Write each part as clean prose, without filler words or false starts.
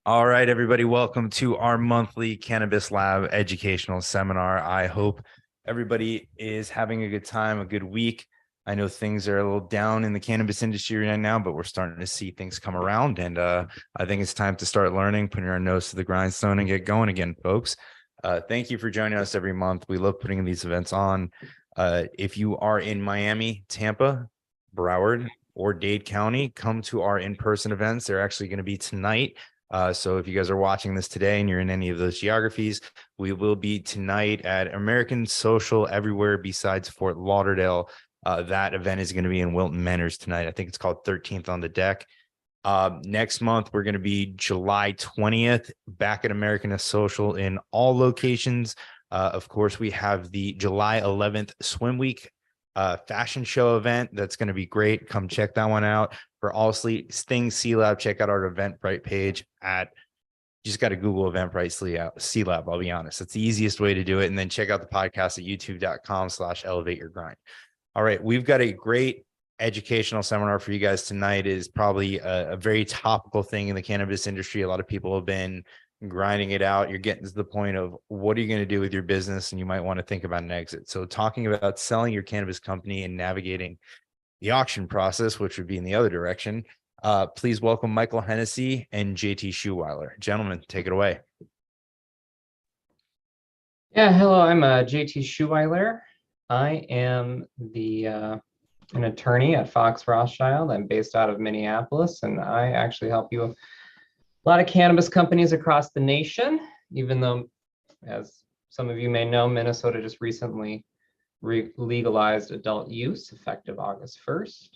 All right, everybody, welcome to our monthly Cannabis Lab educational seminar. I hope everybody is having a good time, a good week. I know things are a little down in the cannabis industry right now, but we're starting to see things come around. And I think it's time to start learning, putting our nose to the grindstone and get going again, folks. Thank you for joining us every month. We love putting these events on. If you are in Miami, Tampa, Broward, or Dade County, come to our in-person events. They're actually going to be tonight. So if you guys are watching this today and you're in any of those geographies, we will be tonight at American Social everywhere besides Fort Lauderdale. That event is going to be in Wilton Manors tonight. I think it's called 13th on the Deck. Next month, we're going to be July 20th back at American Social in all locations. Of course, we have the July 11th Swim Week fashion show event. That's going to be great. Come check that one out. For all things C-Lab, check out our Eventbrite page you just got to Google Eventbrite C-Lab. I'll be honest. That's the easiest way to do it. And then check out the podcast at youtube.com/elevateyourgrind. All right. We've got a great educational seminar for you guys tonight. Is probably a very topical thing in the cannabis industry. A lot of people have been grinding it out. You're getting to the point of what are you going to do with your business? And you might want to think about an exit. So talking about selling your cannabis company and navigating the auction process, which would be in the other direction. Please welcome Michael Hennessy and JT Schuweiler. Gentlemen, take it away. Yeah, hello, I'm JT Schuweiler. I am an attorney at Fox Rothschild. I'm based out of Minneapolis, and I actually help you a lot of cannabis companies across the nation, even though, as some of you may know, Minnesota just recently legalized adult use effective August 1st.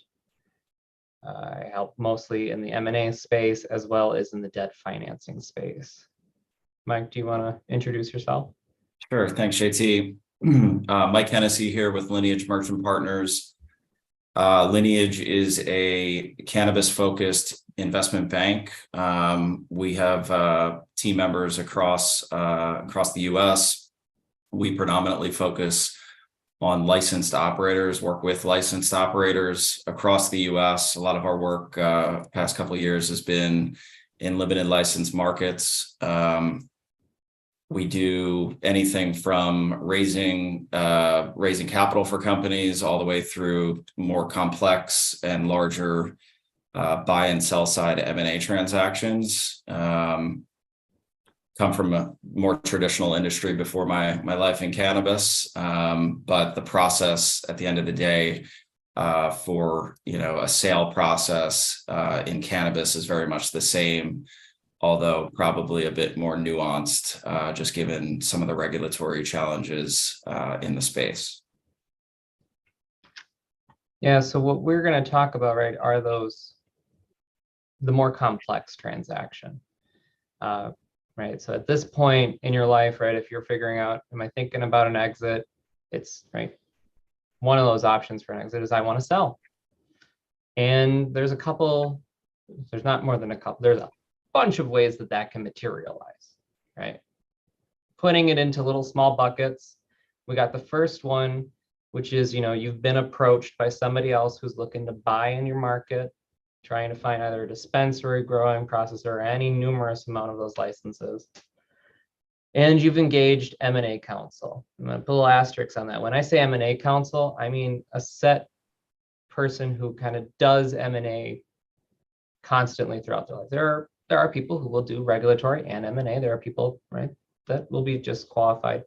I help mostly in the M&A space as well as in the debt financing space. Mike, do you want to introduce yourself? Sure. Thanks, JT. Mike Hennessy here with Lineage Merchant Partners. Lineage is a cannabis-focused investment bank. We have team members across the U.S. We predominantly focus on licensed operators, work with licensed operators across the U.S. A lot of our work past couple of years has been in limited license markets. We do anything from raising capital for companies all the way through more complex and larger buy and sell side M&A transactions. Come from a more traditional industry before my life in cannabis, but the process at the end of the day for a sale process in cannabis is very much the same, although probably a bit more nuanced, just given some of the regulatory challenges in the space. Yeah, so what we're going to talk about, right, are the more complex transaction. Right. So at this point in your life, right, if you're figuring out, am I thinking about an exit? It's right. One of those options for an exit is I want to sell. And there's not more than a couple. There's a bunch of ways that can materialize, right? Putting it into little small buckets. We got the first one, which is, you've been approached by somebody else who's looking to buy in your market, trying to find either a dispensary, growing processor, or any numerous amount of those licenses. And you've engaged M&A counsel. I'm going to put a little asterisk on that. When I say M&A counsel, I mean a set person who kind of does M&A constantly throughout their life. There are people who will do regulatory and M&A. There are people, right, that will be just qualified.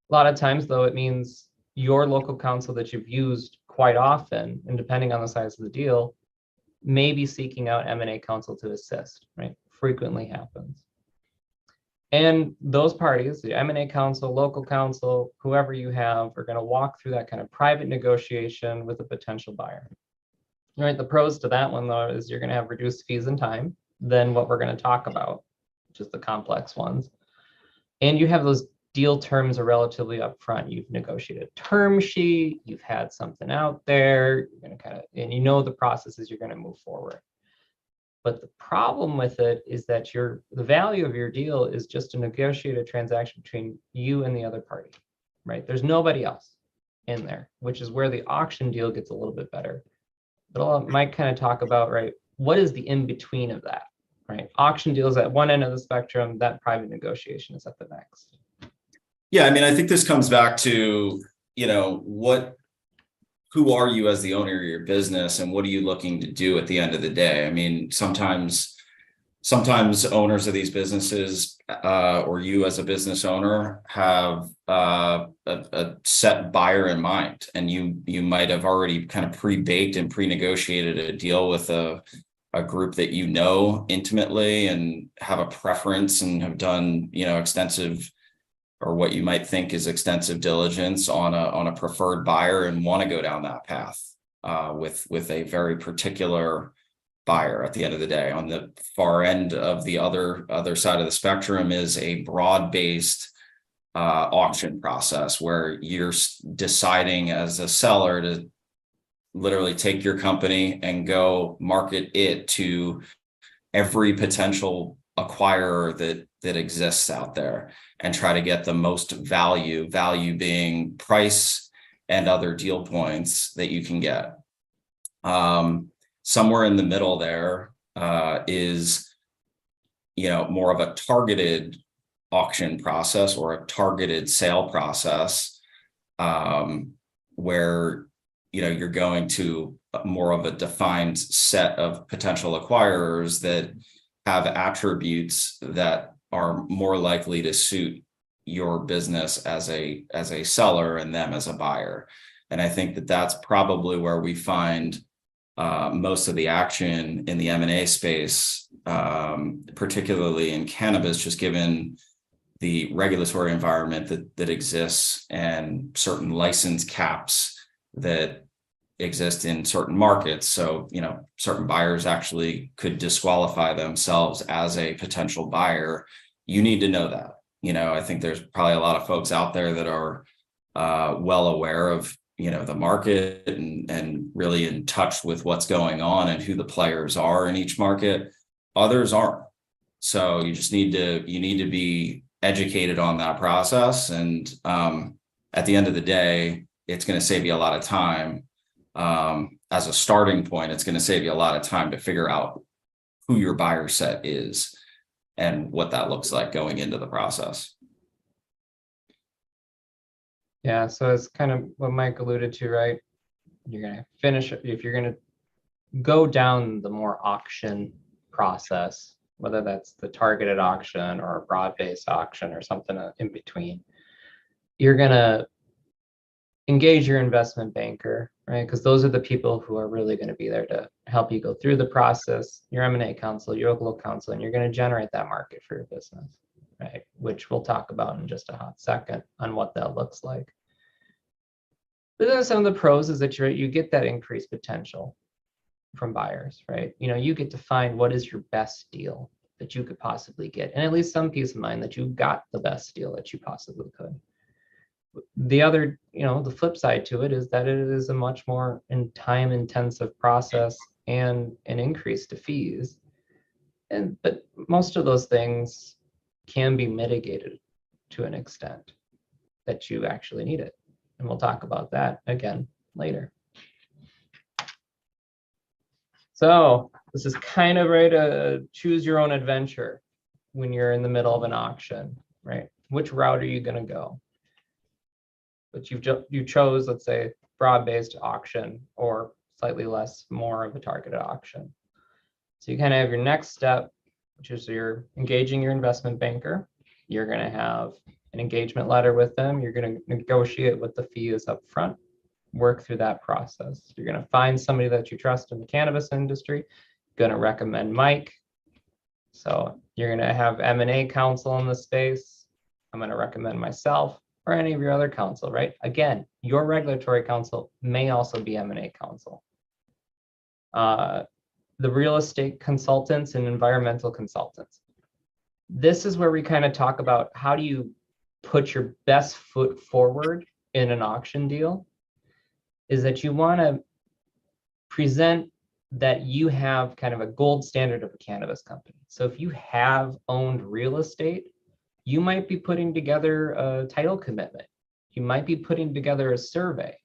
A lot of times, though, it means your local counsel that you've used quite often, and depending on the size of the deal, may be seeking out M&A counsel to assist, right? Frequently happens. And those parties, the M&A counsel, local counsel, whoever you have, are going to walk through that kind of private negotiation with a potential buyer. All right, the pros to that one, though, is you're going to have reduced fees and time than what we're going to talk about, which is the complex ones. And you have those deal terms are relatively upfront. You've negotiated a term sheet, you've had something out there, you're going to and the processes you're going to move forward. But the problem with it is that the value of your deal is just a negotiated transaction between you and the other party, right? There's nobody else in there, which is where the auction deal gets a little bit better. But I might kind of talk about, right, what is the in-between of that? right? Auction deals at one end of the spectrum, that private negotiation is at the next. Yeah, I mean, I think this comes back to, who are you as the owner of your business, and what are you looking to do at the end of the day? I mean, sometimes owners of these businesses, or you as a business owner, have a set buyer in mind, and you might have already kind of pre-baked and pre-negotiated a deal with a group that you know intimately and have a preference and have done extensive, or what you might think is extensive, diligence on a preferred buyer, and want to go down that path with a very particular buyer. At the end of the day, on the far end of the other side of the spectrum is a broad-based auction process where you're deciding as a seller to literally take your company and go market it to every potential acquirer that exists out there, and try to get the most value being price and other deal points that you can get. Somewhere in the middle there is more of a targeted auction process or a targeted sale process, where you're going to more of a defined set of potential acquirers that have attributes that are more likely to suit your business as a seller and them as a buyer. And I think that that's probably where we find most of the action in the M&A space, particularly in cannabis, just given the regulatory environment that exists and certain license caps that exist in certain markets. So, certain buyers actually could disqualify themselves as a potential buyer. You need to know that. I think there's probably a lot of folks out there that are well aware of the market and really in touch with what's going on and who the players are in each market. Others aren't. So you just need to be educated on that process. And at the end of the day, it's going to save you a lot of time. As a starting point, it's going to save you a lot of time to figure out who your buyer set is and what that looks like going into the process. Yeah, so it's kind of what Mike alluded to, right? You're going to finish, if you're going to go down the more auction process, whether that's the targeted auction or a broad-based auction or something in between, you're going to engage your investment banker, right? Because those are the people who are really going to be there to help you go through the process, your M&A counsel, your local counsel, and you're going to generate that market for your business, right? Which we'll talk about in just a hot second on what that looks like. But then some of the pros is that you get that increased potential from buyers, right? You get to find what is your best deal that you could possibly get, and at least some peace of mind that you got the best deal that you possibly could. The other, the flip side to it is that it is a much more time-intensive process and an increase to fees. But most of those things can be mitigated to an extent that you actually need it. And we'll talk about that again later. So this is kind of right, a choose your own adventure when you're in the middle of an auction, right? Which route are you going to go? But you chose, let's say, broad-based auction or slightly more of a targeted auction. So you kind of have your next step, which is you're engaging your investment banker. You're going to have an engagement letter with them. You're going to negotiate what the fee is up front, work through that process. You're going to find somebody that you trust in the cannabis industry. You're going to recommend Mike. So you're going to have M&A counsel in the space. I'm going to recommend myself or any of your other counsel, right? Again, your regulatory counsel may also be M&A counsel. The real estate consultants and environmental consultants. This is where we kind of talk about how do you put your best foot forward in an auction deal, is that you want to present that you have kind of a gold standard of a cannabis company. So if you have owned real estate, you might be putting together a title commitment. You might be putting together a survey.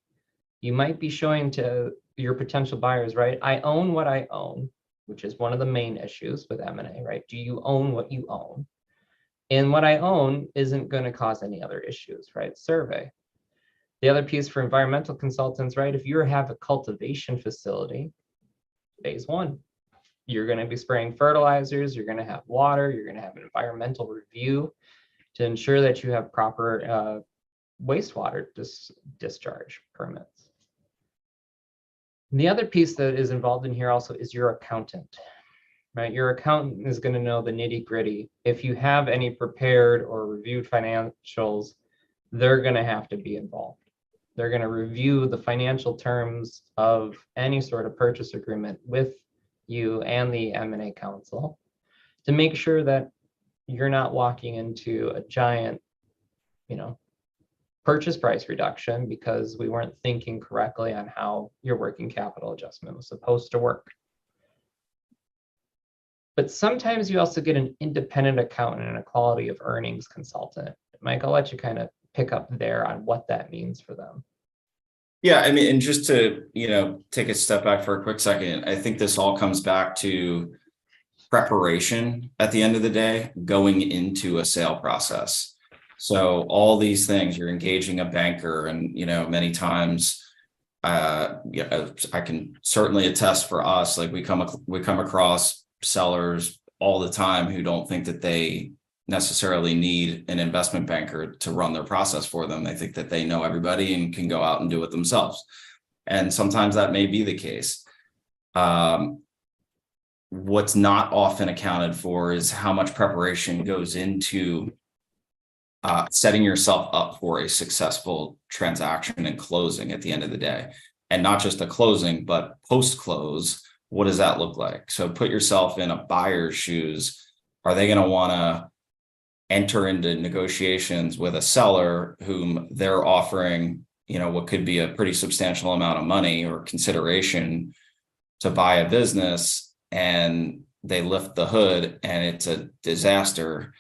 You might be showing to your potential buyers, right? I own what I own. which is one of the main issues with M&A, right? Do you own what you own? And what I own isn't going to cause any other issues, right? Survey. The other piece for environmental consultants, right? If you have a cultivation facility, phase one, you're going to be spraying fertilizers, you're going to have water, you're going to have an environmental review to ensure that you have proper wastewater discharge permits. And the other piece that is involved in here also is your accountant, right? Your accountant is going to know the nitty gritty. If you have any prepared or reviewed financials, they're going to have to be involved. They're going to review the financial terms of any sort of purchase agreement with you and the M&A counsel to make sure that you're not walking into a giant, purchase price reduction because we weren't thinking correctly on how your working capital adjustment was supposed to work. But sometimes you also get an independent accountant and a quality of earnings consultant. Mike, I'll let you kind of pick up there on what that means for them. Yeah, I mean, and just to, take a step back for a quick second, I think this all comes back to preparation at the end of the day, going into a sale process. So all these things, you're engaging a banker, and, many times, I can certainly attest for us, like we come across sellers all the time who don't think that they necessarily need an investment banker to run their process for them. They think that they know everybody and can go out and do it themselves. And sometimes that may be the case. What's not often accounted for is how much preparation goes into setting yourself up for a successful transaction and closing at the end of the day. And not just a closing, but post-close, what does that look like? So put yourself in a buyer's shoes. Are they going to want to enter into negotiations with a seller whom they're offering, what could be a pretty substantial amount of money or consideration to buy a business, and they lift the hood and it's a disaster?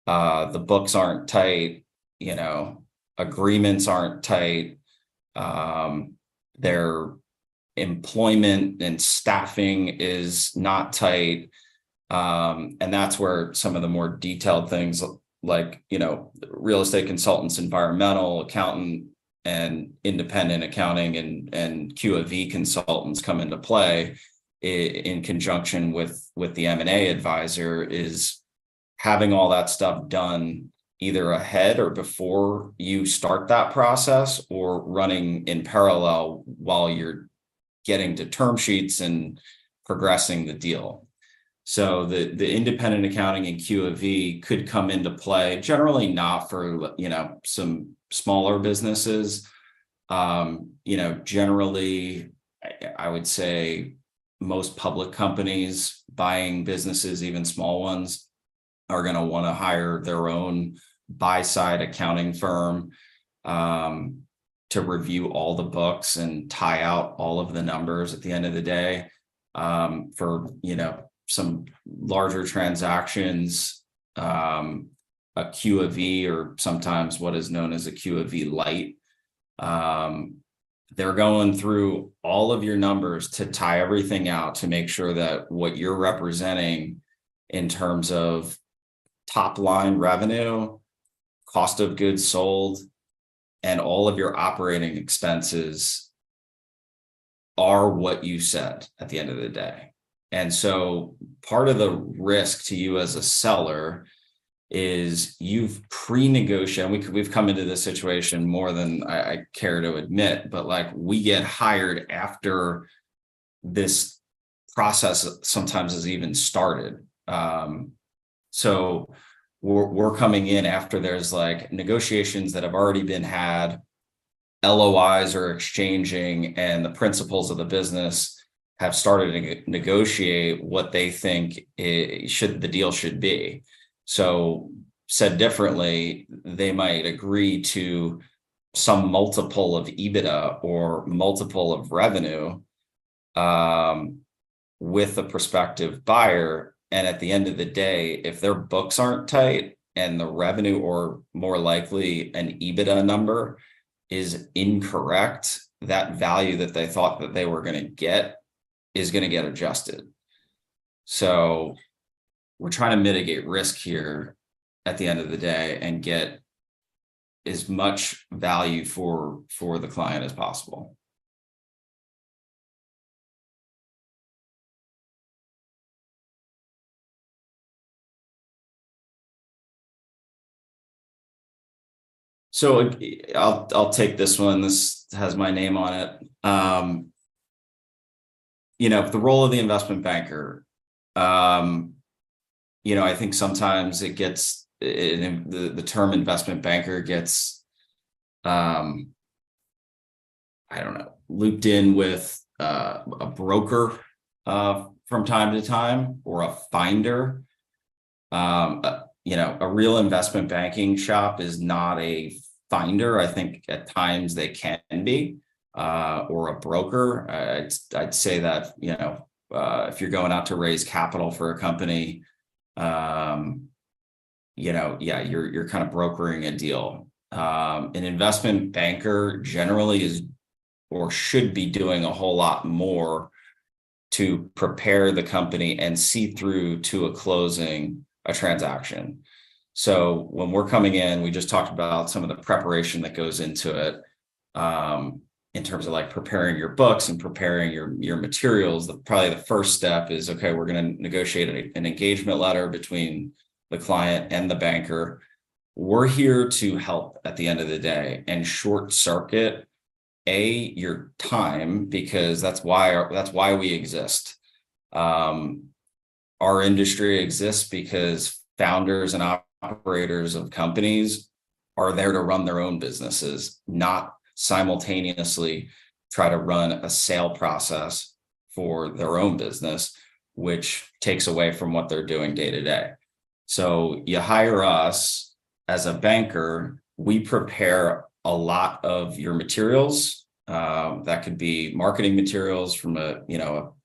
The books aren't tight, agreements aren't tight. Their employment and staffing is not tight. And that's where some of the more detailed things like, real estate consultants, environmental accountant, and independent accounting and Q of V consultants come into play in conjunction with the M&A advisor, is having all that stuff done either ahead or before you start that process, or running in parallel while you're getting to term sheets and progressing the deal. So the independent accounting and Q of V could come into play, generally not for, some smaller businesses. Generally, I would say most public companies buying businesses, even small ones, are going to want to hire their own buy-side accounting firm to review all the books and tie out all of the numbers at the end of the day. For, some larger transactions, a Q of V, or sometimes what is known as a Q of V light, they're going through all of your numbers to tie everything out to make sure that what you're representing in terms of top line revenue, cost of goods sold, and all of your operating expenses are what you said at the end of the day. And so part of the risk to you as a seller is you've pre-negotiated. We've come into this situation more than I care to admit, but like, we get hired after this process sometimes has even started. So we're coming in after there's like negotiations that have already been had, LOIs are exchanging, and the principals of the business have started to negotiate what they think the deal should be. So said differently, they might agree to some multiple of EBITDA or multiple of revenue with a prospective buyer. And at the end of the day, if their books aren't tight and the revenue, or more likely an EBITDA number, is incorrect, that value that they thought that they were going to get is going to get adjusted. So we're trying to mitigate risk here at the end of the day and get as much value for the client as possible. So I'll take this one. This has my name on it. The role of the investment banker. I think sometimes it gets the term investment banker gets I don't know, looped in with a broker from time to time, or a finder. A real investment banking shop is not a finder. I think at times they can be, or a broker. I'd say that, if you're going out to raise capital for a company, you're kind of brokering a deal. An investment banker generally is or should be doing a whole lot more to prepare the company and see through to a transaction. So when we're coming in, we just talked about some of the preparation that goes into it, in terms of like preparing your books and preparing your materials. Probably the first step is, okay, we're going to negotiate an engagement letter between the client and the banker. We're here to help at the end of the day and short circuit your time, because that's why we exist. Our industry exists because founders and operators of companies are there to run their own businesses, not simultaneously try to run a sale process for their own business, which takes away from what they're doing day to day. So you hire us as a banker, we prepare a lot of your materials. That could be marketing materials from a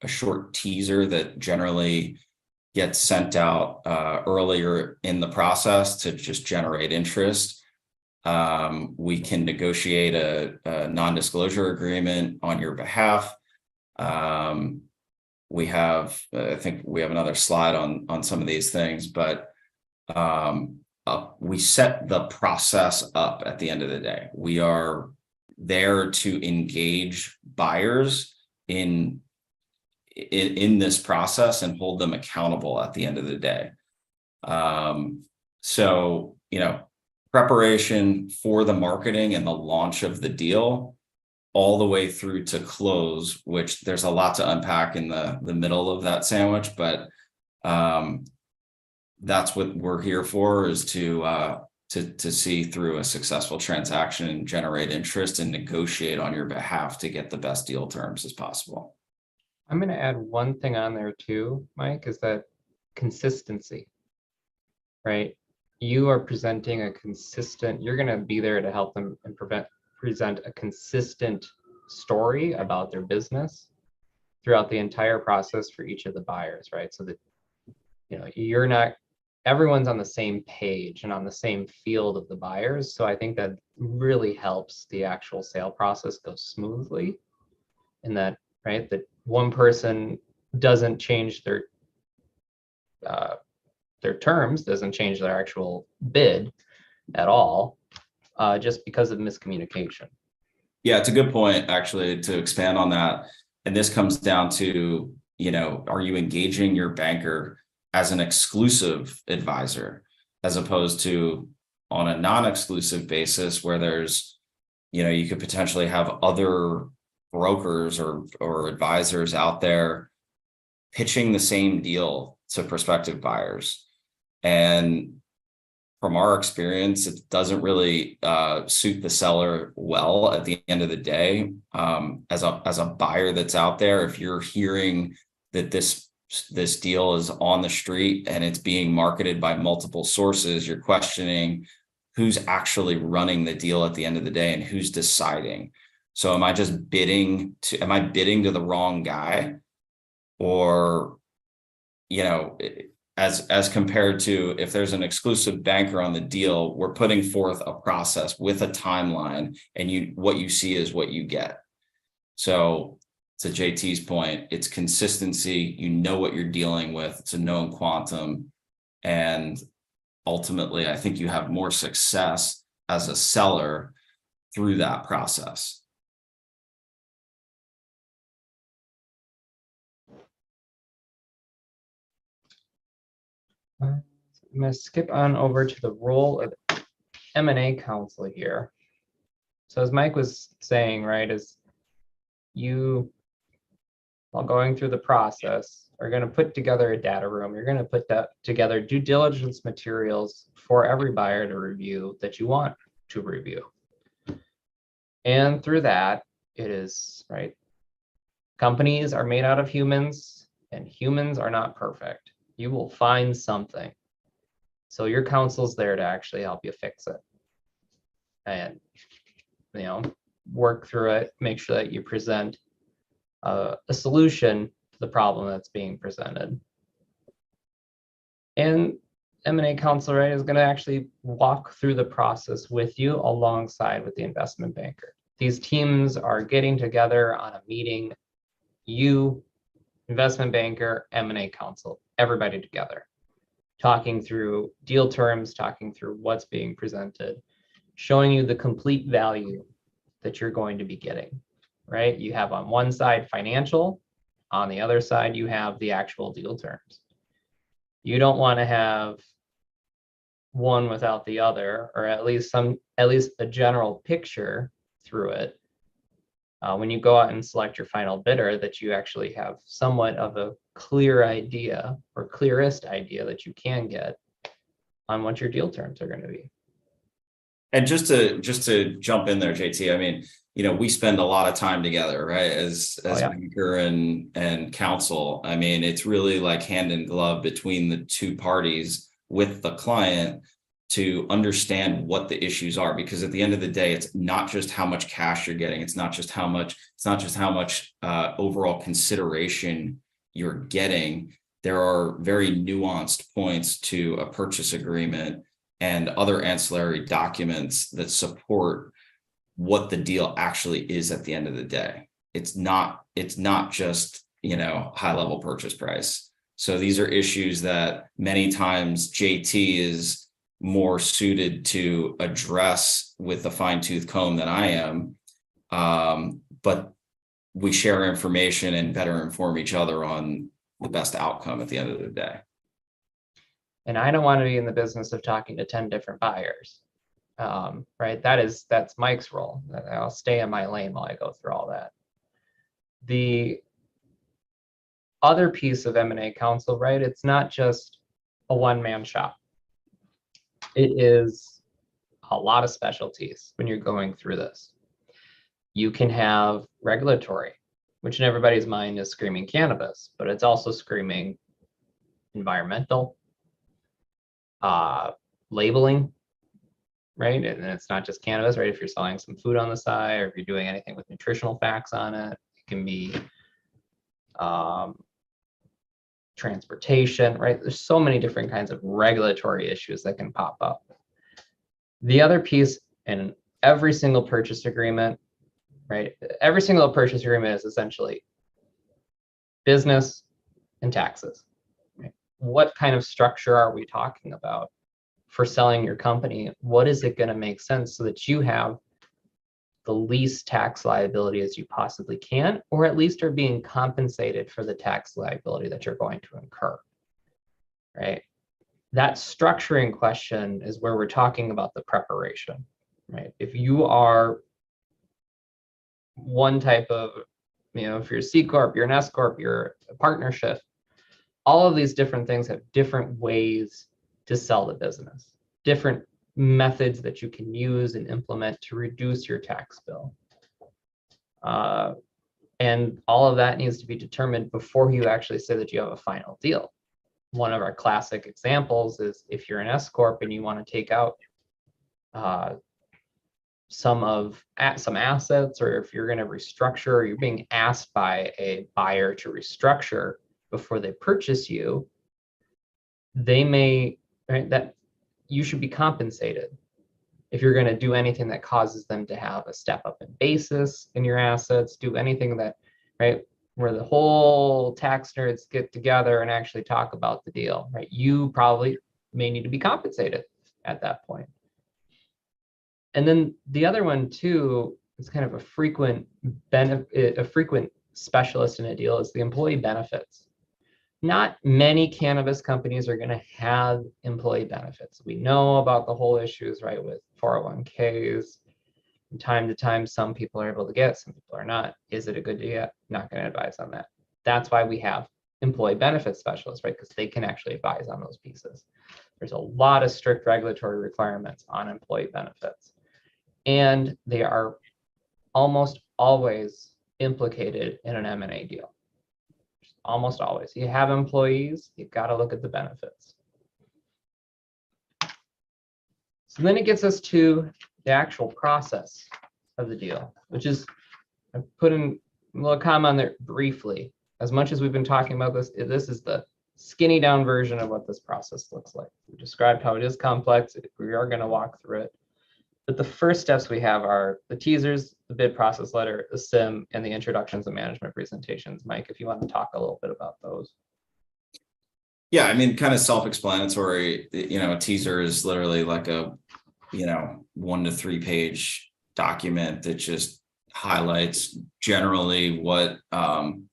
short teaser that generally gets sent out earlier in the process to just generate interest. We can negotiate a non-disclosure agreement on your behalf. We have, I think we have another slide on some of these things, but we set the process up at the end of the day. We are there to engage buyers in this process and hold them accountable at the end of the day. So, preparation for the marketing and the launch of the deal all the way through to close, which there's a lot to unpack in the middle of that sandwich, but that's what we're here for, is to see through a successful transaction and generate interest and negotiate on your behalf to get the best deal terms as possible. I'm going to add one thing on there too, Mike, is that consistency, right? You are presenting you're going to be there to help them and present a consistent story about their business throughout the entire process for each of the buyers, right? So that, everyone's on the same page and on the same field of the buyers. So I think that really helps the actual sale process go smoothly, in that, right, that one person doesn't change their terms, doesn't change their actual bid at all, just because of miscommunication. Yeah, it's a good point, actually, to expand on that. And this comes down to, are you engaging your banker as an exclusive advisor, as opposed to on a non-exclusive basis where there's, you could potentially have other brokers or advisors out there pitching the same deal to prospective buyers. And from our experience, it doesn't really suit the seller well at the end of the day. As a buyer that's out there, if you're hearing that this deal is on the street and it's being marketed by multiple sources, you're questioning who's actually running the deal at the end of the day and who's deciding. So am I bidding to the wrong guy? Or, as compared to if there's an exclusive banker on the deal, we're putting forth a process with a timeline, and what you see is what you get. So to JT's point, it's consistency. You know what you're dealing with. It's a known quantum. And ultimately, I think you have more success as a seller through that process. I'm going to skip on over to the role of M&A counsel here. So as Mike was saying, right, is you, while going through the process, are going to put together a data room. You're going to put that together due diligence materials for every buyer to review that you want to review. And through that, it is, right, companies are made out of humans and humans are not perfect. You will find something. So your counsel's there to actually help you fix it. And, you know, work through it, make sure that you present a solution to the problem that's being presented. And M&A counsel, right, is going to actually walk through the process with you alongside with the investment banker. These teams are getting together on a meeting, you, investment banker, M&A counsel, everybody together, talking through deal terms, talking through what's being presented, showing you the complete value that you're going to be getting, right? You have on one side financial, on the other side, you have the actual deal terms. You don't want to have one without the other, or at least a general picture through it. When you go out and select your final bidder, that you actually have somewhat of a clear idea or clearest idea that you can get on what your deal terms are going to be. And just to jump in there, JT, I mean, you know, we spend a lot of time together, right? As banker and counsel. I mean, it's really like hand in glove between the two parties with the client to understand what the issues are, because at the end of the day, it's not just how much cash you're getting. It's not just how much overall consideration you're getting. There are very nuanced points to a purchase agreement and other ancillary documents that support what the deal actually is at the end of the day. It's not just, you know, high level purchase price. So these are issues that many times JT is more suited to address with a fine-tooth comb than I am. But we share information and better inform each other on the best outcome at the end of the day. And I don't want to be in the business of talking to 10 different buyers, right? That's Mike's role. I'll stay in my lane while I go through all that. The other piece of M&A counsel, right? It's not just a one-man shop. It is a lot of specialties when you're going through this. You can have regulatory, which in everybody's mind is screaming cannabis, but it's also screaming environmental, labeling, right? And it's not just cannabis, right? If you're selling some food on the side, or if you're doing anything with nutritional facts on it, it can be transportation, right? There's so many different kinds of regulatory issues that can pop up. The other piece in every single purchase agreement, right? Every single purchase agreement is essentially business and taxes. Right? What kind of structure are we talking about for selling your company? What is it going to make sense so that you have the least tax liability as you possibly can, or at least are being compensated for the tax liability that you're going to incur, right? That structuring question is where we're talking about the preparation, right? If you are one type of, you know, if you're a C Corp, you're an S Corp, you're a partnership, all of these different things have different ways to sell the business, different methods that you can use and implement to reduce your tax bill. And all of that needs to be determined before you actually say that you have a final deal. One of our classic examples is if you're an S Corp and you want to take out some assets, or if you're going to restructure, or you're being asked by a buyer to restructure before they purchase you, they may, right, that you should be compensated if you're going to do anything that causes them to have a step up in basis in your assets, do anything that, right, where the whole tax nerds get together and actually talk about the deal, right? You probably may need to be compensated at that point. And then the other one too is kind of a frequent benefit, a frequent specialist in a deal is the employee benefits. Not many cannabis companies are going to have employee benefits. We know about the whole issues, right, with 401ks. From time to time, some people are able to get, some people are not. Is it a good deal? Not going to advise on that. That's why we have employee benefits specialists, right? Because they can actually advise on those pieces. There's a lot of strict regulatory requirements on employee benefits, and they are almost always implicated in an M&A deal. Almost always. You have employees, you've got to look at the benefits. So then it gets us to the actual process of the deal, which is, I put in a little comment there briefly. As much as we've been talking about this, this is the skinny down version of what this process looks like. We described how it is complex. We are going to walk through it. But the first steps we have are the teasers, the bid process letter, the SIM, and the introductions and management presentations. Mike, if you want to talk a little bit about those. Yeah, I mean, kind of self-explanatory. A teaser is literally like a, 1 to 3 page document that just highlights generally what on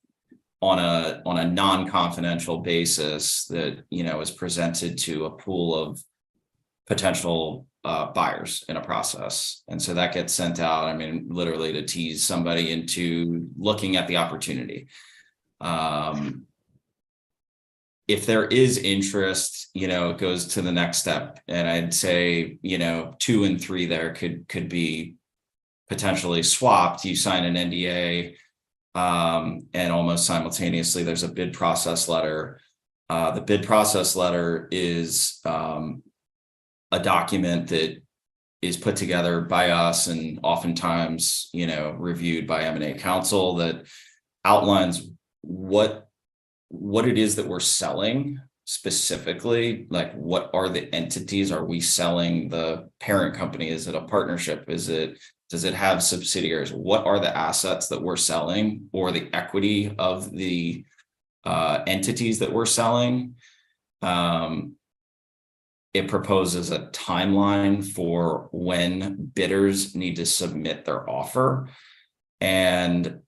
a non-confidential basis that is presented to a pool of potential buyers in a process. And so that gets sent out, I mean, literally to tease somebody into looking at the opportunity. If there is interest, it goes to the next step. And I'd say, 2 and 3 there could be potentially swapped. You sign an NDA, and almost simultaneously there's a bid process letter. The bid process letter is a document that is put together by us and oftentimes, reviewed by M&A counsel that outlines what it is that we're selling specifically. Like, what are the entities? Are we selling the parent company? Is it a partnership? Does it have subsidiaries? What are the assets that we're selling, or the equity of the entities that we're selling? It proposes a timeline for when bidders need to submit their offer, and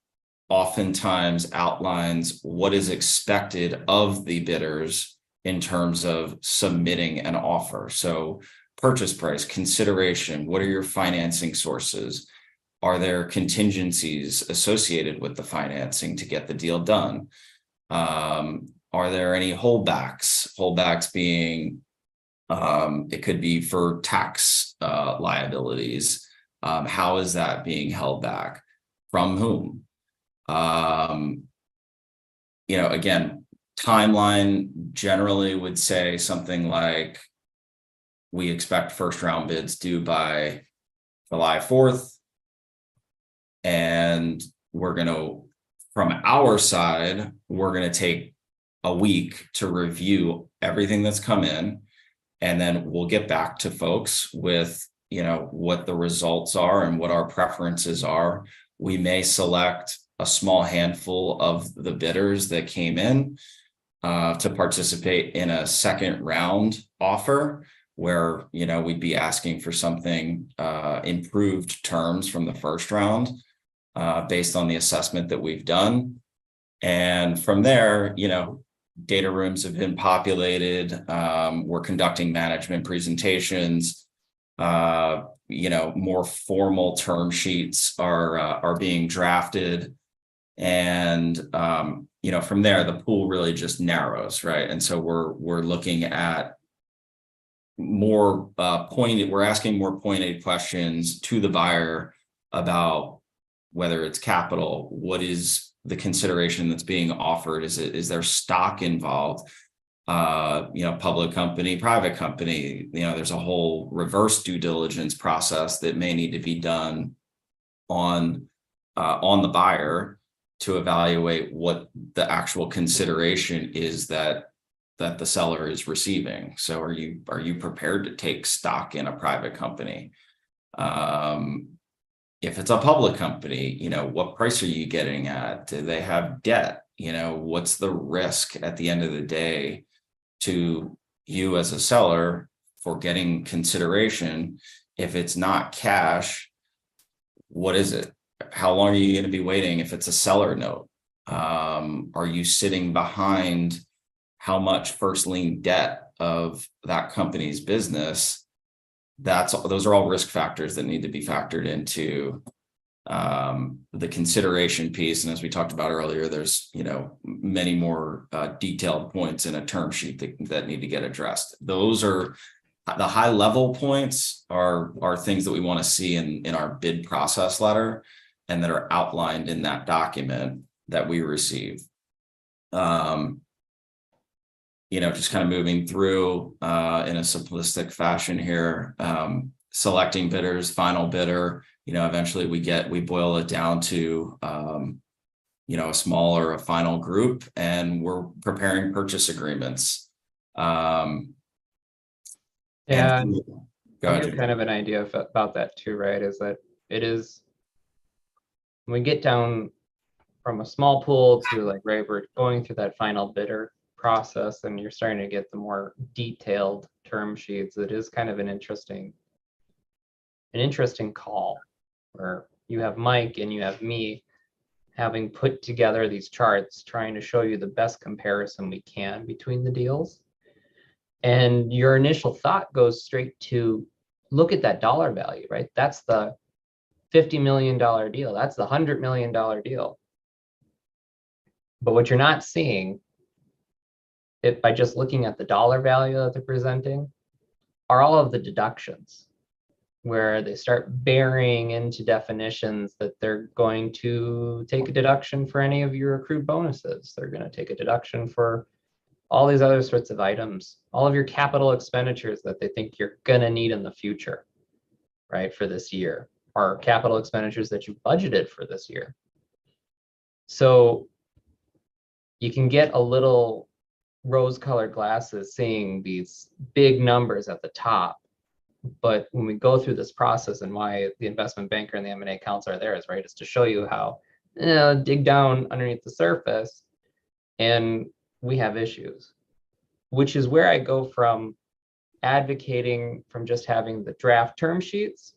oftentimes outlines what is expected of the bidders in terms of submitting an offer. So purchase price, consideration, what are your financing sources? Are there contingencies associated with the financing to get the deal done? Are there any holdbacks? Holdbacks being, it could be for tax liabilities. How is that being held back? From whom? Again, timeline generally would say something like, we expect first round bids due by July 4th. And from our side, we're going to take a week to review everything that's come in. And then we'll get back to folks with, what the results are and what our preferences are. We may select a small handful of the bidders that came in to participate in a second round offer, where, we'd be asking for something, improved terms from the first round, based on the assessment that we've done. And from there, data rooms have been populated. We're conducting management presentations. More formal term sheets are being drafted. And, from there, the pool really just narrows, right? And so we're looking at more we're asking more pointed questions to the buyer about whether it's capital, what is the consideration that's being offered? Is there stock involved? Public company, private company, there's a whole reverse due diligence process that may need to be done on the buyer to evaluate what the actual consideration is that the seller is receiving. So are you prepared to take stock in a private company? if it's a public company, what price are you getting at? Do they have debt? What's the risk at the end of the day to you as a seller for getting consideration? If it's not cash, what is it? How long are you going to be waiting if it's a seller note? Are you sitting behind how much first lien debt of that company's business? Those are all risk factors that need to be factored into the consideration piece. And as we talked about earlier, there's many more detailed points in a term sheet that need to get addressed. Those are the high level points are things that we want to see in our bid process letter and that are outlined in that document that we receive. Just kind of moving through in a simplistic fashion here, selecting bidders, final bidder, eventually we boil it down to, a smaller, a final group, and we're preparing purchase agreements. Yeah, And go I ahead, have Jim. kind of an idea about that too, right? Is that when we get down from a small pool to like, right, we're going through that final bidder process and you're starting to get the more detailed term sheets. It is kind of an interesting call where you have Mike and you have me having put together these charts, trying to show you the best comparison we can between the deals. And your initial thought goes straight to look at that dollar value, right? That's the $50 million deal. That's the $100 million deal. But what you're not seeing, by just looking at the dollar value that they're presenting, are all of the deductions, where they start bearing into definitions that they're going to take a deduction for any of your accrued bonuses. They're going to take a deduction for all these other sorts of items, all of your capital expenditures that they think you're going to need in the future, right, for this year, or capital expenditures that you budgeted for this year. So you can get a little rose-colored glasses seeing these big numbers at the top. But when we go through this process, and why the investment banker and the M&A counsel are there is, right, is to show you how dig down underneath the surface and we have issues, which is where I go from advocating from just having the draft term sheets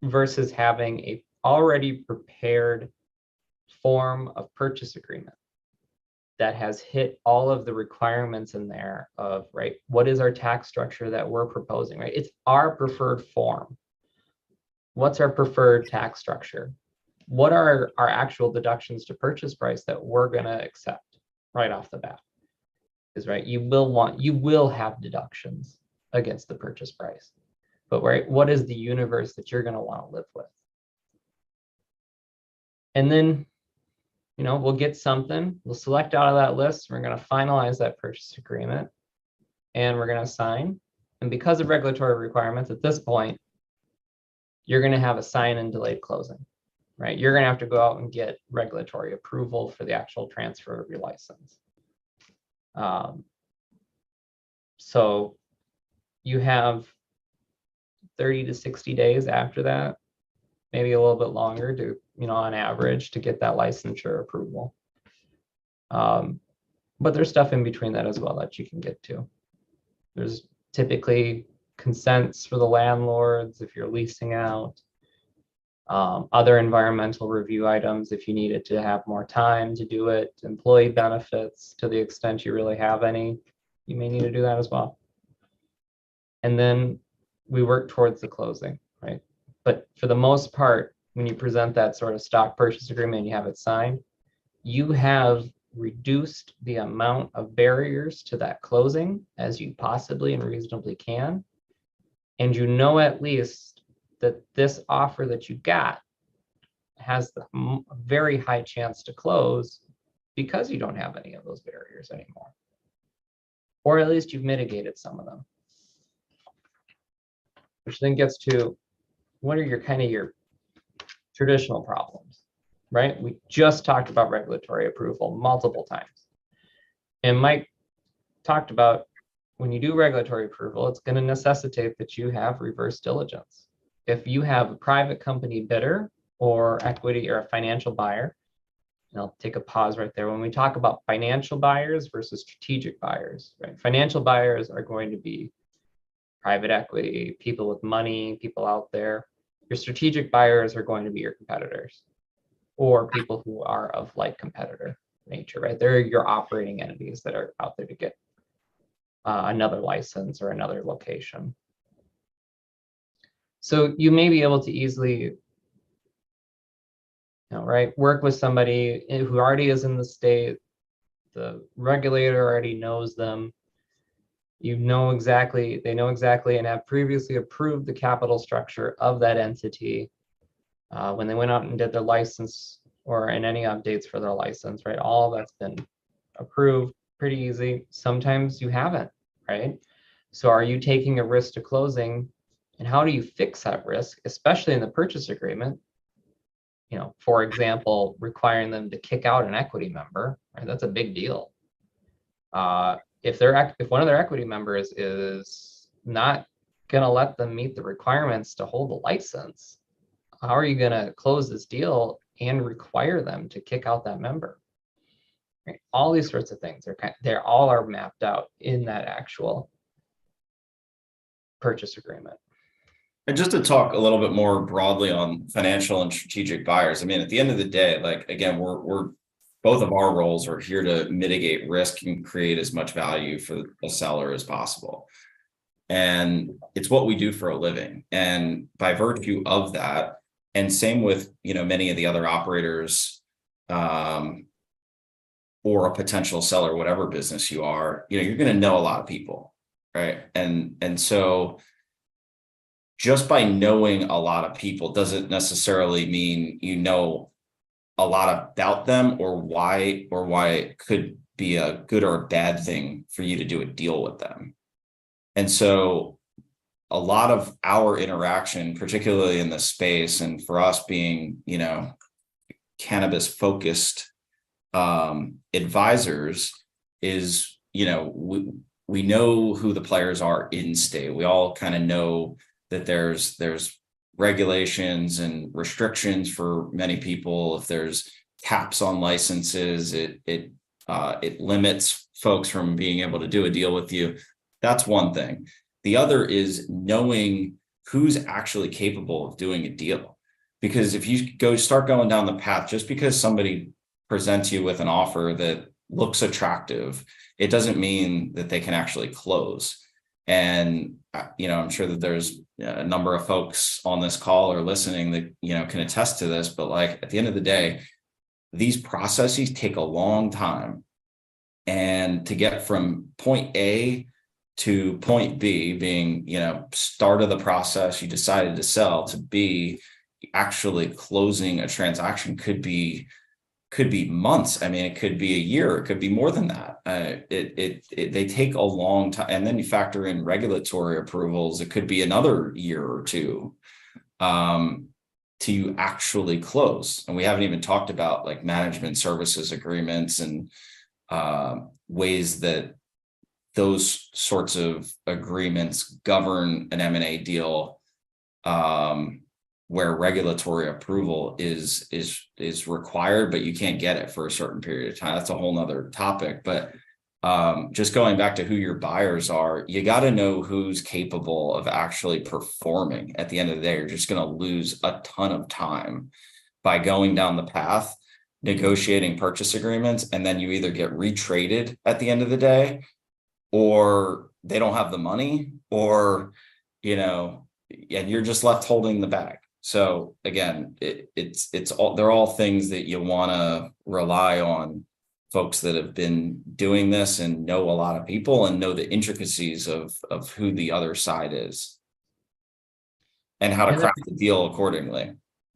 versus having a already prepared form of purchase agreement that has hit all of the requirements in there of, right, what is our tax structure that we're proposing, right? It's our preferred form. What's our preferred tax structure? What are our actual deductions to purchase price that we're going to accept right off the bat? Is, right, you will have deductions against the purchase price. But, right, what is the universe that you're going to want to live with? And then, we'll get something, we'll select out of that list, we're going to finalize that purchase agreement, and we're going to sign. And because of regulatory requirements at this point, you're going to have a sign and delayed closing, right? You're going to have to go out and get regulatory approval for the actual transfer of your license. So you have 30 to 60 days after that, maybe a little bit longer to, on average, to get that licensure approval. But there's stuff in between that as well that you can get to. There's typically consents for the landlords if you're leasing out, other environmental review items if you needed to have more time to do it, employee benefits to the extent you really have any, you may need to do that as well. And then we work towards the closing, right? But for the most part, when you present that sort of stock purchase agreement and you have it signed, you have reduced the amount of barriers to that closing as you possibly and reasonably can. And at least that this offer that you got has the very high chance to close because you don't have any of those barriers anymore. Or at least you've mitigated some of them. Which then gets to, what are your traditional problems, right? We just talked about regulatory approval multiple times. And Mike talked about, when you do regulatory approval, it's going to necessitate that you have reverse diligence. If you have a private company bidder or equity or a financial buyer. And I'll take a pause right there. When we talk about financial buyers versus strategic buyers, right? Financial buyers are going to be private equity, people with money, people out there. Your strategic buyers are going to be your competitors or people who are of like competitor nature, right? They're your operating entities that are out there to get another license or another location. So you may be able to easily, right, work with somebody who already is in the state. The regulator already knows them. They know exactly and have previously approved the capital structure of that entity when they went out and did their license or in any updates for their license, right? All that's been approved, pretty easy. Sometimes you haven't, right? So are you taking a risk to closing, and how do you fix that risk, especially in the purchase agreement? For example, requiring them to kick out an equity member, right? That's a big deal. If one of their equity members is not going to let them meet the requirements to hold the license, how are you going to close this deal and require them to kick out that member? Right? All these sorts of things they're all are mapped out in that actual purchase agreement. And just to talk a little bit more broadly on financial and strategic buyers, I mean, at the end of the day, like, again, we're both of our roles are here to mitigate risk and create as much value for a seller as possible. And it's what we do for a living. And by virtue of that, and same with, many of the other operators, or a potential seller, whatever business you are, you're going to know a lot of people, right? And so just by knowing a lot of people doesn't necessarily mean a lot about them or why it could be a good or a bad thing for you to do a deal with them. And so a lot of our interaction, particularly in this space, and for us being, cannabis focused advisors, is, we know who the players are in state. We all kind of know that there's regulations and restrictions for many people. If there's caps on licenses, it limits folks from being able to do a deal with you. That's one thing. The other is knowing who's actually capable of doing a deal. Because if you start going down the path, just because somebody presents you with an offer that looks attractive, it doesn't mean that they can actually close. And, I'm sure that there's a number of folks on this call or listening that, can attest to this, but like at the end of the day, these processes take a long time. And to get from point A to point B, being, start of the process, you decided to sell, to B, actually closing a transaction could be months. I mean, it could be a year, it could be more than that. They take a long time. And then you factor in regulatory approvals, it could be another year or two to actually close. And we haven't even talked about like management services agreements and ways that those sorts of agreements govern an M&A deal, where regulatory approval is required, but you can't get it for a certain period of time. That's a whole nother topic. But just going back to who your buyers are, you got to know who's capable of actually performing. At the end of the day, you're just going to lose a ton of time by going down the path, negotiating purchase agreements, and then you either get retraded at the end of the day, or they don't have the money, or, and you're just left holding the bag. So again, they're all things that you want to rely on folks that have been doing this and know a lot of people and know the intricacies of who the other side is and how to craft the deal accordingly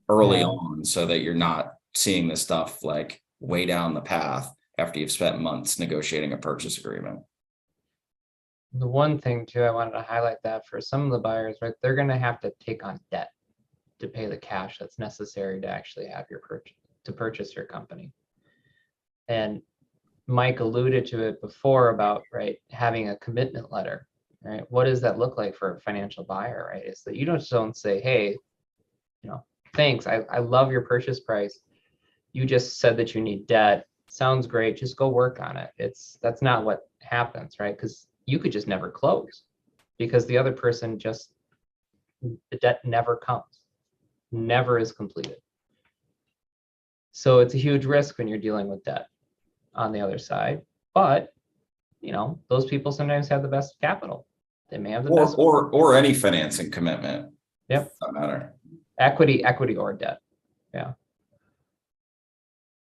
early on, so that you're not seeing this stuff like way down the path after you've spent months negotiating a purchase agreement. The one thing too, I wanted to highlight that for some of the buyers, right, they're going to have to take on debt to pay the cash that's necessary to actually have your purchase your company. And Mike alluded to it before about, right, having a commitment letter, right? What does that look like for a financial buyer, right? Is that you don't say, hey, thanks. I love your purchase price. You just said that you need debt. Sounds great. Just go work on it. That's not what happens, right? Because you could just never close because the other person the debt never comes, never is completed. So it's a huge risk when you're dealing with debt on the other side. But, those people sometimes have the best capital. They may have the best. Or any financing commitment. Yep. For that matter. Equity or debt. Yeah.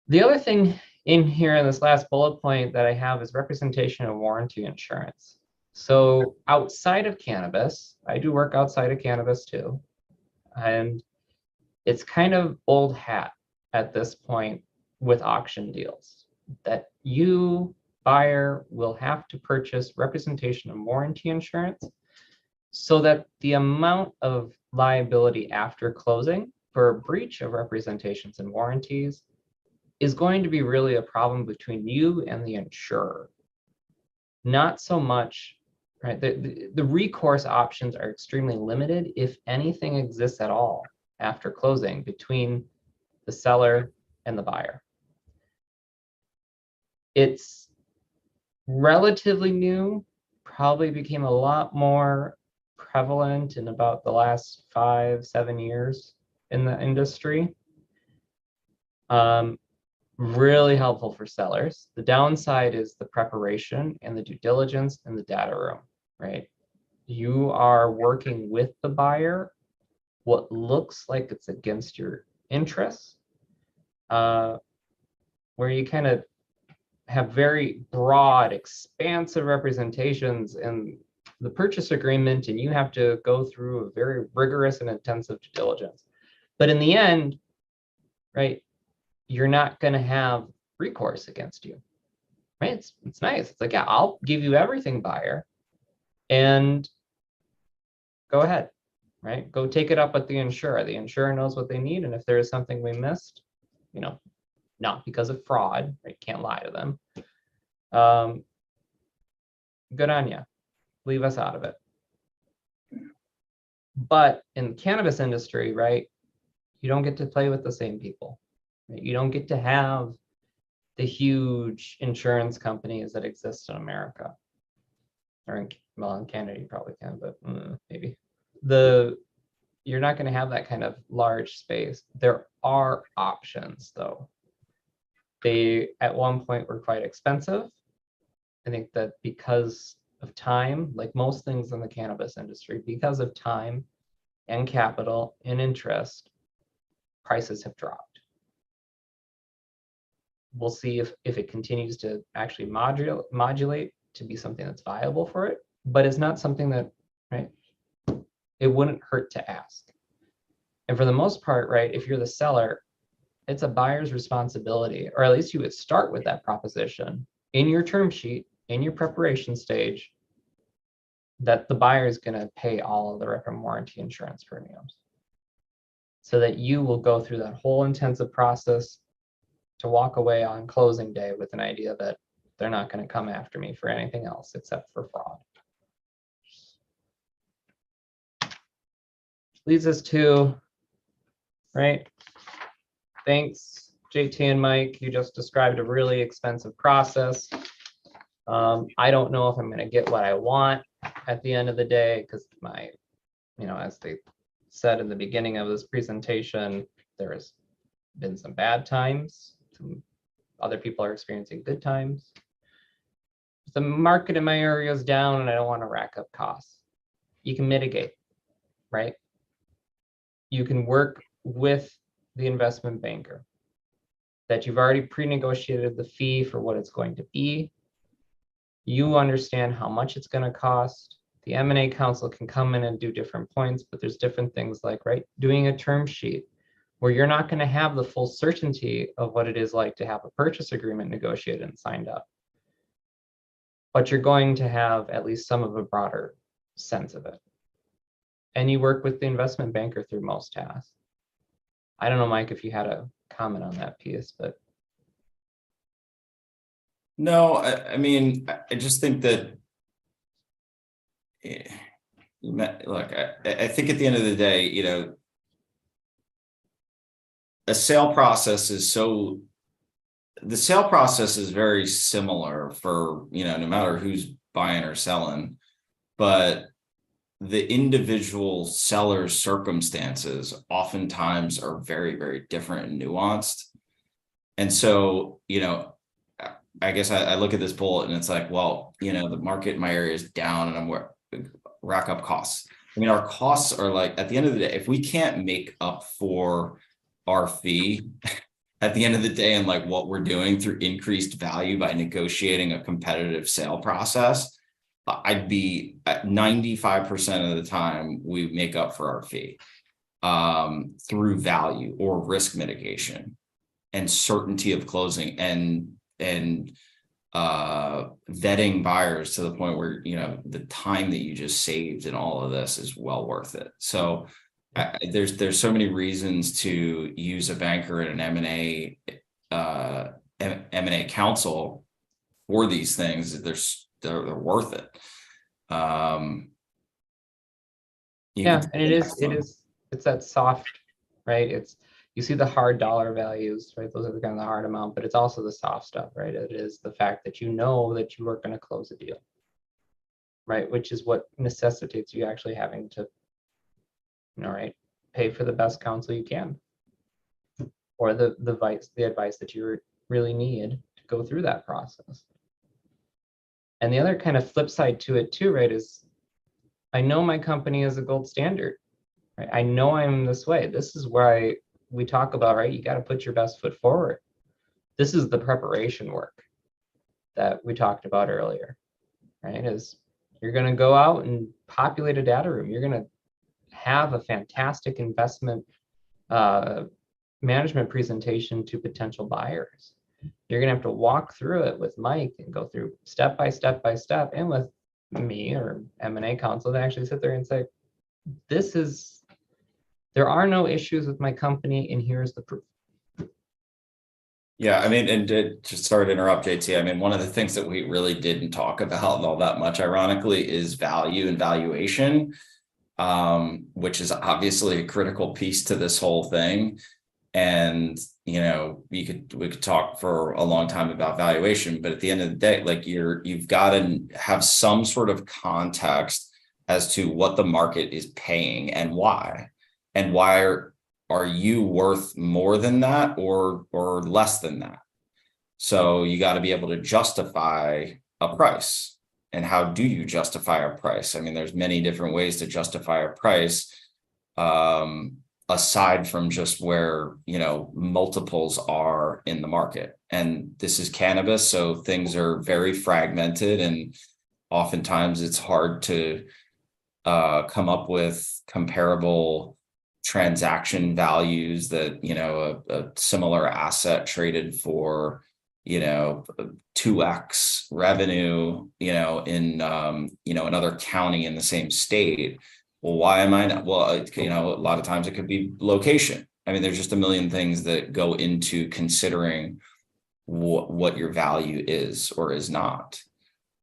The other thing in here in this last bullet point that I have is representation of warranty insurance. So outside of cannabis, I do work outside of cannabis too. And it's kind of old hat at this point with auction deals that you, buyer, will have to purchase representation of warranty insurance so that the amount of liability after closing for a breach of representations and warranties is going to be really a problem between you and the insurer. Not so much, right? The recourse options are extremely limited, if anything exists at all after closing between the seller and the buyer. It's relatively new, probably became a lot more prevalent in about the last 5-7 years in the industry. Really helpful for sellers. The downside is the preparation and the due diligence and the data room, right? You are working with the buyer, what looks like it's against your interests, where you kind of have very broad, expansive representations in the purchase agreement, and you have to go through a very rigorous and intensive due diligence. But in the end, right, you're not going to have recourse against you, right? It's nice. It's like, yeah, I'll give you everything, buyer, and go ahead, right? Go take it up with the insurer. The insurer knows what they need, and if there is something we missed, not because of fraud, right? Can't lie to them. Good on you. Leave us out of it. But in the cannabis industry, right, you don't get to play with the same people. Right? You don't get to have the huge insurance companies that exist in America. Or in Canada, you probably can, but maybe. You're not going to have that kind of large space. There are options, though. They, at one point, were quite expensive. I think that because of time, like most things in the cannabis industry, because of time and capital and interest, prices have dropped. We'll see if it continues to actually modulate to be something that's viable for it, but it's not something that, right, it wouldn't hurt to ask. And for the most part, right, if you're the seller, it's a buyer's responsibility, or at least you would start with that proposition in your term sheet, in your preparation stage, that the buyer is going to pay all of the rep and warranty insurance premiums, so that you will go through that whole intensive process to walk away on closing day with an idea that they're not going to come after me for anything else except for fraud. Leads us to, right? Thanks, JT and Mike. You just described a really expensive process. I don't know if I'm going to get what I want at the end of the day, because as they said in the beginning of this presentation, there's been some bad times. Some other people are experiencing good times. The market in my area is down and I don't want to rack up costs. You can mitigate, right? You can work with the investment banker that you've already pre-negotiated the fee for what it's going to be. You understand how much it's going to cost. The M&A council can come in and do different points, but there's different things like, right, doing a term sheet where you're not going to have the full certainty of what it is like to have a purchase agreement negotiated and signed up. But you're going to have at least some of a broader sense of it. And you work with the investment banker through most tasks. I don't know, Mike, if you had a comment on that piece, but. No, I mean, I just think that, look, I think at the end of the day, a sale process is so, the sale process is very similar for, no matter who's buying or selling, but the individual seller's circumstances oftentimes are very, very different and nuanced. And so, I guess I look at this bullet and it's like, well, the market in my area is down and I'm rack up costs. I mean, our costs are like, at the end of the day, if we can't make up for our fee at the end of the day and like what we're doing through increased value by negotiating a competitive sale process, I'd be at 95% of the time we make up for our fee through value or risk mitigation and certainty of closing and vetting buyers to the point where the time that you just saved in all of this is well worth it. So there's so many reasons to use a banker and an M&A counsel for these things. They're worth it. Yeah, and it's that soft, right? You see the hard dollar values, right? Those are the kind of the hard amount, but it's also the soft stuff, right? It is the fact that you know that you are going to close a deal, right? Which is what necessitates you actually having to, right, pay for the best counsel you can, or the advice that you really need to go through that process. And the other kind of flip side to it too, right, is I know my company is a gold standard, right? I know I'm this way. This is where we talk about, right? You got to put your best foot forward. This is the preparation work that we talked about earlier, right? Is you're going to go out and populate a data room. You're going to have a fantastic investment management presentation to potential buyers. You're going to have to walk through it with Mike and go through step by step by step, and with me or M&A counsel to actually sit there and say, there are no issues with my company, and here's the proof. Yeah, I mean, and just sorry to interrupt, JT. I mean, one of the things that we really didn't talk about all that much, ironically, is value and valuation, which is obviously a critical piece to this whole thing. And we could talk for a long time about valuation, but at the end of the day, like you've got to have some sort of context as to what the market is paying and why are you worth more than that or less than that. So you got to be able to justify a price. And how do you justify a price? I mean, there's many different ways to justify a price. Aside from just where, multiples are in the market. And this is cannabis, so things are very fragmented, and oftentimes it's hard to come up with comparable transaction values that, a similar asset traded for, 2x revenue, in another county in the same state. Well, why am I not? Well, a lot of times it could be location. I mean, there's just a million things that go into considering what your value is or is not.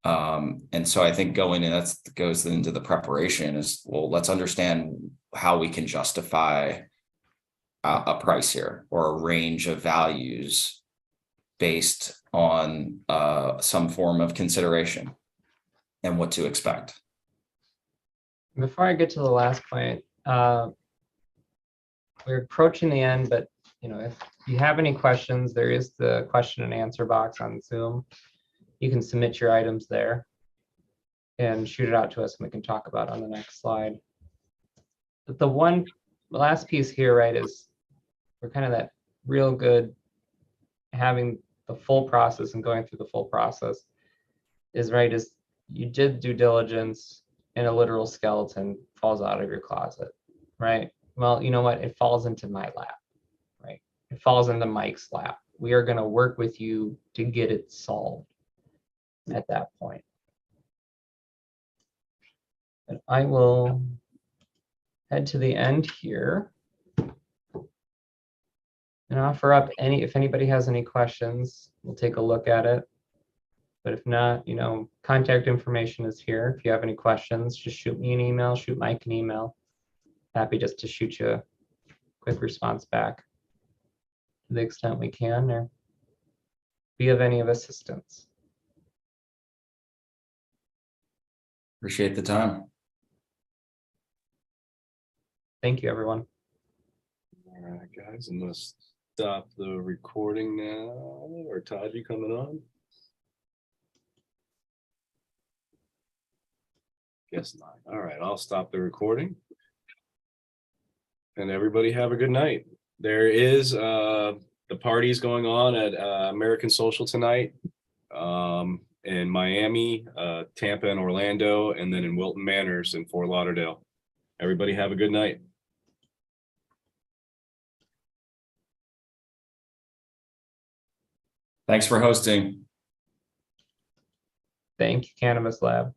And so I think that goes into the preparation is, well, let's understand how we can justify a price here or a range of values based on some form of consideration and what to expect. Before I get to the last point, we're approaching the end, but if you have any questions, there is the question and answer box on Zoom. You can submit your items there and shoot it out to us, and we can talk about it on the next slide. But the last piece here, right, is we're kind of that real good having the full process and going through the full process is you did due diligence and a literal skeleton falls out of your closet, right? Well, you know what? It falls into my lap, right? It falls into Mike's lap. We are going to work with you to get it solved at that point. And I will head to the end here and offer up if anybody has any questions, we'll take a look at it. But if not, contact information is here. If you have any questions, just shoot me an email, shoot Mike an email. Happy just to shoot you a quick response back. to the extent we can, or be of any of assistance. Appreciate the time. Thank you, everyone. All right, guys, I'm gonna stop the recording now. Or Todd, you coming on? Guess not. All right, I'll stop the recording. And everybody have a good night. There is the parties going on at American Social tonight. In Miami, Tampa and Orlando, and then in Wilton Manors in Fort Lauderdale. Everybody have a good night. Thanks for hosting. Thank you, Cannabis Lab.